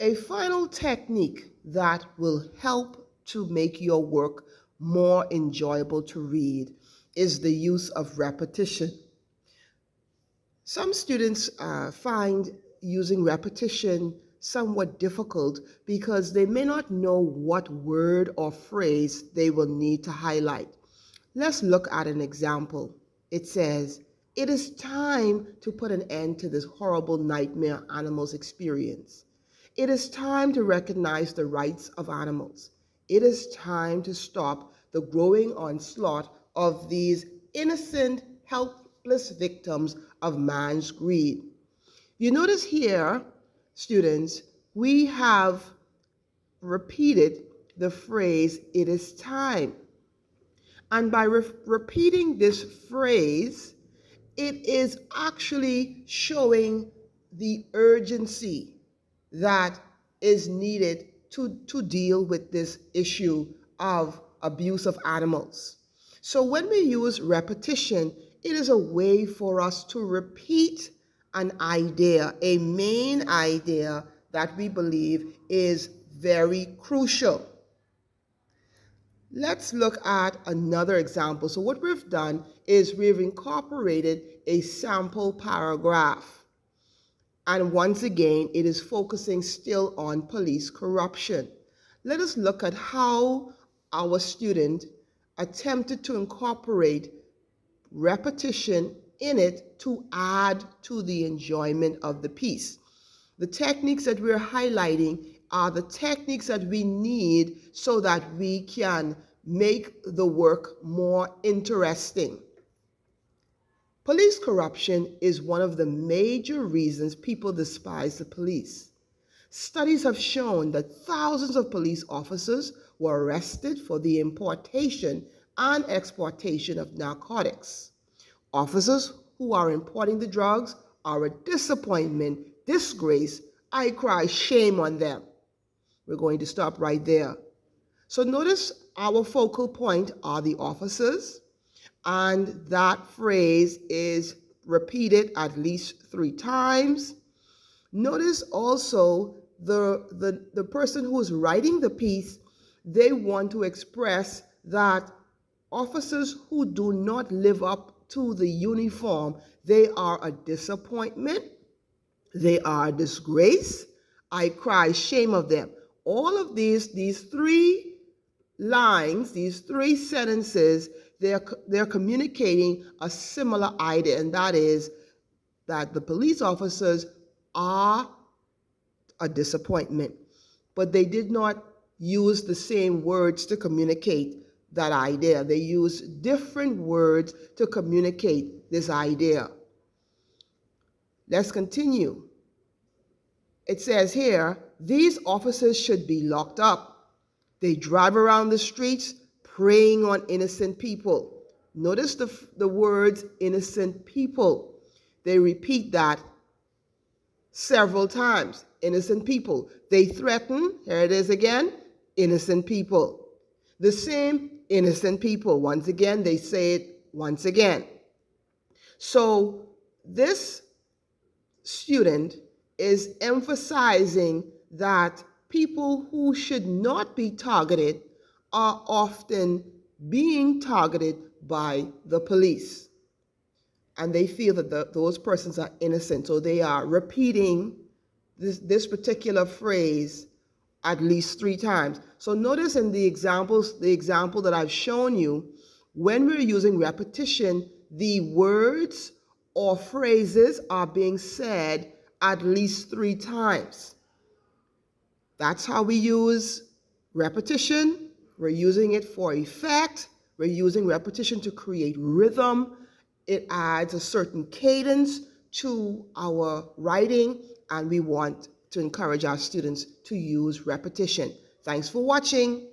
A final technique that will help to make your work more enjoyable to read is the use of repetition. Some students find using repetition somewhat difficult because they may not know what word or phrase they will need to highlight. Let's look at an example. It says, "It is time to put an end to this horrible nightmare animals experience. It is time to recognize the rights of animals. It is time to stop the growing onslaught of these innocent, helpless victims of man's greed." You notice here, students, we have repeated the phrase, "it is time." And by repeating this phrase, it is actually showing the urgency that is needed to deal with this issue of abuse of animals. So when we use repetition, it is a way for us to repeat an idea, a main idea that we believe is very crucial. Let's look at another example. So what we've done is we've incorporated a sample paragraph. And once again, it is focusing still on police corruption. Let us look at how our student attempted to incorporate repetition in it to add to the enjoyment of the piece. The techniques that we're highlighting are the techniques that we need so that we can make the work more interesting. Police corruption is one of the major reasons people despise the police. Studies have shown that thousands of police officers were arrested for the importation and exportation of narcotics. Officers who are importing the drugs are a disappointment, disgrace. I cry shame on them. We're going to stop right there. So notice our focal point are the officers, and that phrase is repeated at least 3 times. Notice also the person who is writing the piece, they want to express that officers who do not live up to the uniform, they are a disappointment, they are a disgrace. I cry shame of them. All of these 3 lines, these 3 sentences, they're communicating a similar idea, and that is that the police officers are a disappointment, but they did not use the same words to communicate that idea. They used different words to communicate this idea. Let's continue. It says here, "These officers should be locked up. They drive around the streets preying on innocent people." Notice the words innocent people. They repeat that several times. Innocent people. They threaten, here it is again, innocent people. The same innocent people. Once again, they say it once again. So this student is emphasizing that people who should not be targeted are often being targeted by the police. And they feel that those persons are innocent. So they are repeating this particular phrase at least 3 times. So notice in the example that I've shown you, when we're using repetition, the words or phrases are being said at least 3 times. That's how we use repetition. We're using it for effect. We're using repetition to create rhythm. It adds a certain cadence to our writing, and we want to encourage our students to use repetition. Thanks for watching.